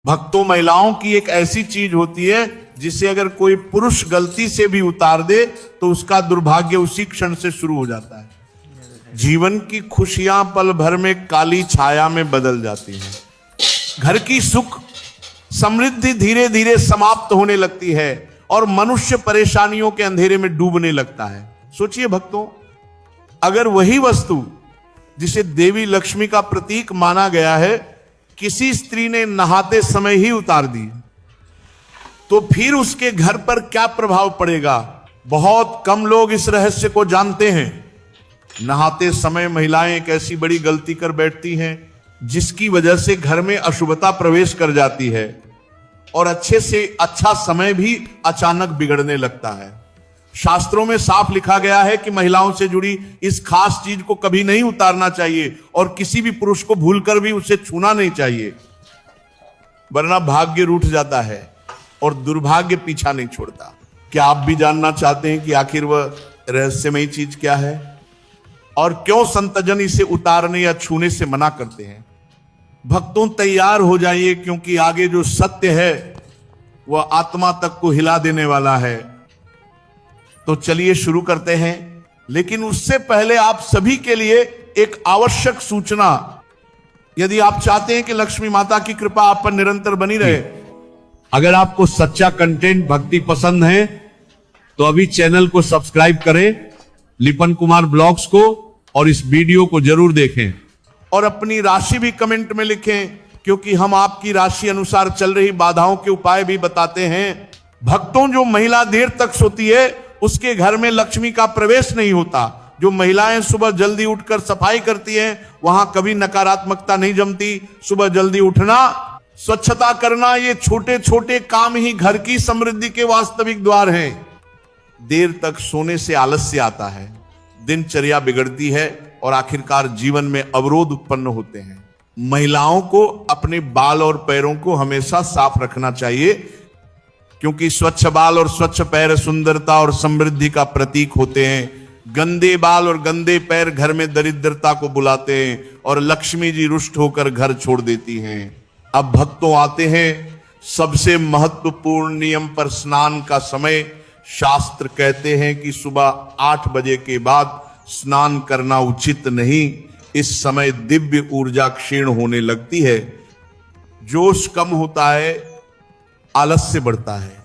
भक्तों, महिलाओं की एक ऐसी चीज होती है जिसे अगर कोई पुरुष गलती से भी उतार दे तो उसका दुर्भाग्य उसी क्षण से शुरू हो जाता है। जीवन की खुशियां पल भर में काली छाया में बदल जाती हैं। घर की सुख समृद्धि धीरे धीरे समाप्त होने लगती है और मनुष्य परेशानियों के अंधेरे में डूबने लगता है। सोचिए भक्तों, अगर वही वस्तु जिसे देवी लक्ष्मी का प्रतीक माना गया है किसी स्त्री ने नहाते समय ही उतार दी तो फिर उसके घर पर क्या प्रभाव पड़ेगा? बहुत कम लोग इस रहस्य को जानते हैं। नहाते समय महिलाएं एक ऐसी बड़ी गलती कर बैठती हैं जिसकी वजह से घर में अशुभता प्रवेश कर जाती है और अच्छे से अच्छा समय भी अचानक बिगड़ने लगता है। शास्त्रों में साफ लिखा गया है कि महिलाओं से जुड़ी इस खास चीज को कभी नहीं उतारना चाहिए और किसी भी पुरुष को भूलकर भी उसे छूना नहीं चाहिए, वरना भाग्य रूठ जाता है और दुर्भाग्य पीछा नहीं छोड़ता। क्या आप भी जानना चाहते हैं कि आखिर वह रहस्यमयी चीज क्या है और क्यों संतजन इसे उतारने या छूने से मना करते हैं? भक्तों, तैयार हो जाइए, क्योंकि आगे जो सत्य है वह आत्मा तक को हिला देने वाला है। तो चलिए शुरू करते हैं, लेकिन उससे पहले आप सभी के लिए एक आवश्यक सूचना। यदि आप चाहते हैं कि लक्ष्मी माता की कृपा आप पर निरंतर बनी रहे, अगर आपको सच्चा कंटेंट भक्ति पसंद है तो अभी चैनल को सब्सक्राइब करें, लिपन कुमार ब्लॉग्स को, और इस वीडियो को जरूर देखें और अपनी राशि भी कमेंट में लिखें, क्योंकि हम आपकी राशि अनुसार चल रही बाधाओं के उपाय भी बताते हैं। भक्तों, जो महिला देर तक सोती है उसके घर में लक्ष्मी का प्रवेश नहीं होता। जो महिलाएं सुबह जल्दी उठकर सफाई करती हैं वहां कभी नकारात्मकता नहीं जमती। सुबह जल्दी उठना, स्वच्छता करना, ये छोटे छोटे काम ही घर की समृद्धि के वास्तविक द्वार हैं। देर तक सोने से आलस्य आता है, दिनचर्या बिगड़ती है और आखिरकार जीवन में अवरोध उत्पन्न होते हैं। महिलाओं को अपने बाल और पैरों को हमेशा साफ रखना चाहिए, क्योंकि स्वच्छ बाल और स्वच्छ पैर सुंदरता और समृद्धि का प्रतीक होते हैं। गंदे बाल और गंदे पैर घर में दरिद्रता को बुलाते हैं और लक्ष्मी जी रुष्ट होकर घर छोड़ देती हैं। अब भक्तों आते हैं सबसे महत्वपूर्ण नियम पर, स्नान का समय। शास्त्र कहते हैं कि सुबह 8 बजे के बाद स्नान करना उचित नहीं। इस समय दिव्य ऊर्जा क्षीण होने लगती है, जोश कम होता है, आलस्य बढ़ता है।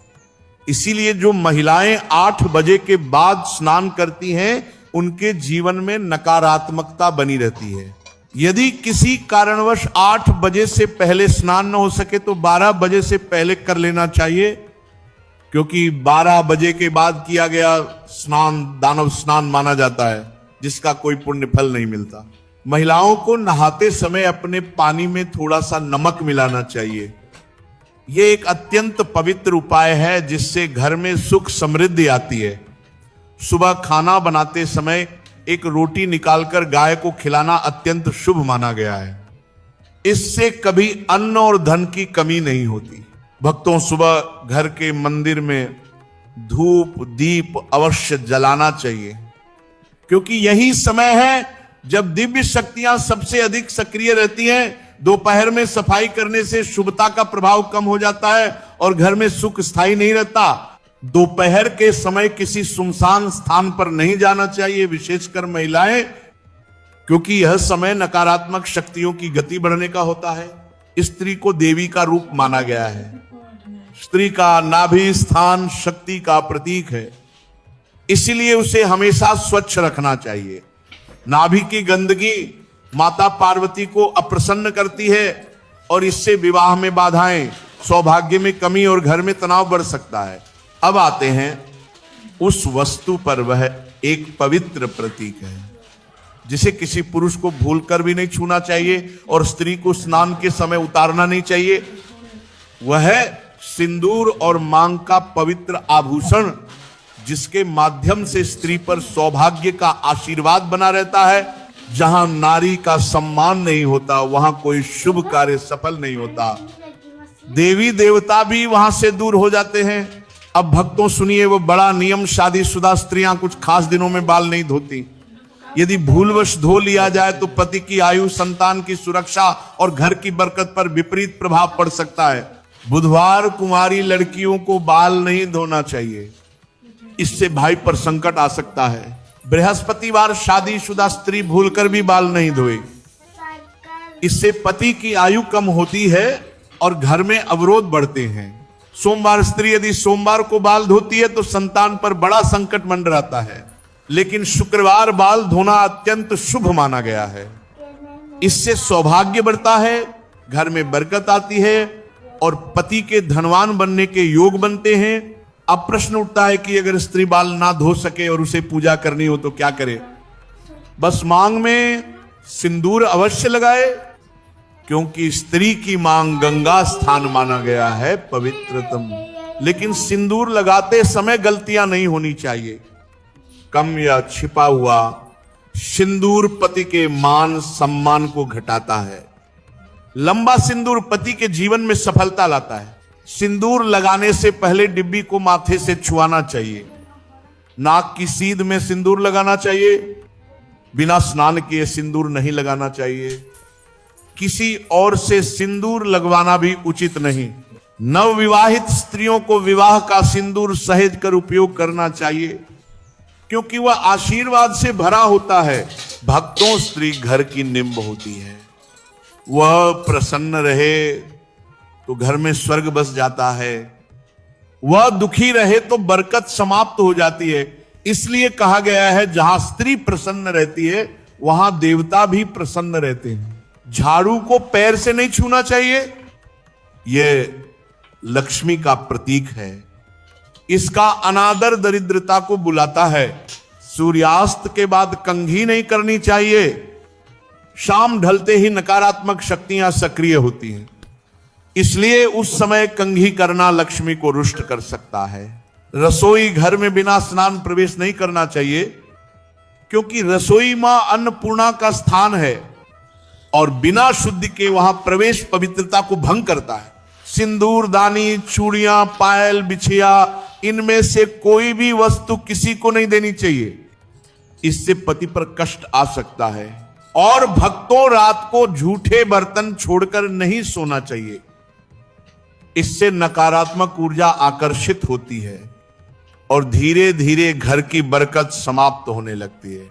इसीलिए जो महिलाएं 8 बजे के बाद स्नान करती हैं उनके जीवन में नकारात्मकता बनी रहती है। यदि किसी कारणवश 8 बजे से पहले स्नान न हो सके तो 12 बजे से पहले कर लेना चाहिए, क्योंकि 12 बजे के बाद किया गया स्नान दानव स्नान माना जाता है, जिसका कोई पुण्य फल नहीं मिलता। महिलाओं को नहाते समय अपने पानी में थोड़ा सा नमक मिलाना चाहिए। यह एक अत्यंत पवित्र उपाय है जिससे घर में सुख समृद्धि आती है। सुबह खाना बनाते समय एक रोटी निकालकर गाय को खिलाना अत्यंत शुभ माना गया है। इससे कभी अन्न और धन की कमी नहीं होती। भक्तों, सुबह घर के मंदिर में धूप दीप अवश्य जलाना चाहिए, क्योंकि यही समय है जब दिव्य शक्तियां सबसे अधिक सक्रिय रहती हैं। दोपहर में सफाई करने से शुभता का प्रभाव कम हो जाता है और घर में सुख स्थायी नहीं रहता। दोपहर के समय किसी सुनसान स्थान पर नहीं जाना चाहिए, विशेषकर महिलाएं, क्योंकि यह समय नकारात्मक शक्तियों की गति बढ़ने का होता है। स्त्री को देवी का रूप माना गया है। स्त्री का नाभि स्थान शक्ति का प्रतीक है, इसीलिए उसे हमेशा स्वच्छ रखना चाहिए। नाभि की गंदगी माता पार्वती को अप्रसन्न करती है और इससे विवाह में बाधाएं, सौभाग्य में कमी और घर में तनाव बढ़ सकता है। अब आते हैं उस वस्तु पर, वह एक पवित्र प्रतीक है जिसे किसी पुरुष को भूलकर भी नहीं छूना चाहिए और स्त्री को स्नान के समय उतारना नहीं चाहिए। वह सिंदूर और मांग का पवित्र आभूषण, जिसके माध्यम से स्त्री पर सौभाग्य का आशीर्वाद बना रहता है। जहां नारी का सम्मान नहीं होता वहां कोई शुभ कार्य सफल नहीं होता। देवी देवता भी वहां से दूर हो जाते हैं। अब भक्तों सुनिए वो बड़ा नियम, शादीशुदा स्त्रियां कुछ खास दिनों में बाल नहीं धोती। यदि भूलवश धो लिया जाए तो पति की आयु, संतान की सुरक्षा और घर की बरकत पर विपरीत प्रभाव पड़ सकता है। बुधवार कुमारी लड़कियों को बाल नहीं धोना चाहिए, इससे भाई पर संकट आ सकता है। बृहस्पतिवार शादीशुदा स्त्री भूलकर भी बाल नहीं धोए, इससे पति की आयु कम होती है और घर में अवरोध बढ़ते हैं। सोमवार स्त्री यदि सोमवार को बाल धोती है तो संतान पर बड़ा संकट मंडराता है, लेकिन शुक्रवार बाल धोना अत्यंत शुभ माना गया है। इससे सौभाग्य बढ़ता है, घर में बरकत आती है और पति के धनवान बनने के योग बनते हैं। अब प्रश्न उठता है कि अगर स्त्री बाल ना धो सके और उसे पूजा करनी हो तो क्या करे? बस मांग में सिंदूर अवश्य लगाए, क्योंकि स्त्री की मांग गंगा स्थान माना गया है पवित्रतम। लेकिन सिंदूर लगाते समय गलतियां नहीं होनी चाहिए। कम या छिपा हुआ सिंदूर पति के मान सम्मान को घटाता है। लंबा सिंदूर पति के जीवन में सफलता लाता है। सिंदूर लगाने से पहले डिब्बी को माथे से छुआना चाहिए। नाक की सीध में सिंदूर लगाना चाहिए। बिना स्नान किए सिंदूर नहीं लगाना चाहिए। किसी और से सिंदूर लगवाना भी उचित नहीं। नवविवाहित स्त्रियों को विवाह का सिंदूर सहेज कर उपयोग करना चाहिए, क्योंकि वह आशीर्वाद से भरा होता है। भक्तों स्त्री घर की निम्ब होती है। वह प्रसन्न रहे तो घर में स्वर्ग बस जाता है, वह दुखी रहे तो बरकत समाप्त हो जाती है। इसलिए कहा गया है जहां स्त्री प्रसन्न रहती है वहां देवता भी प्रसन्न रहते हैं। झाड़ू को पैर से नहीं छूना चाहिए, यह लक्ष्मी का प्रतीक है। इसका अनादर दरिद्रता को बुलाता है। सूर्यास्त के बाद कंघी नहीं करनी चाहिए। शाम ढलते ही नकारात्मक शक्तियां सक्रिय होती हैं, इसलिए उस समय कंघी करना लक्ष्मी को रुष्ट कर सकता है। रसोई घर में बिना स्नान प्रवेश नहीं करना चाहिए, क्योंकि रसोई मां अन्नपूर्णा का स्थान है और बिना शुद्धि के वहां प्रवेश पवित्रता को भंग करता है। सिंदूर दानी, चूड़ियां, पायल, बिछिया, इनमें से कोई भी वस्तु किसी को नहीं देनी चाहिए, इससे पति पर कष्ट आ सकता है। और भक्तों रात को झूठे बर्तन छोड़कर नहीं सोना चाहिए, इससे नकारात्मक ऊर्जा आकर्षित होती है और धीरे धीरे घर की बरकत समाप्त होने लगती है।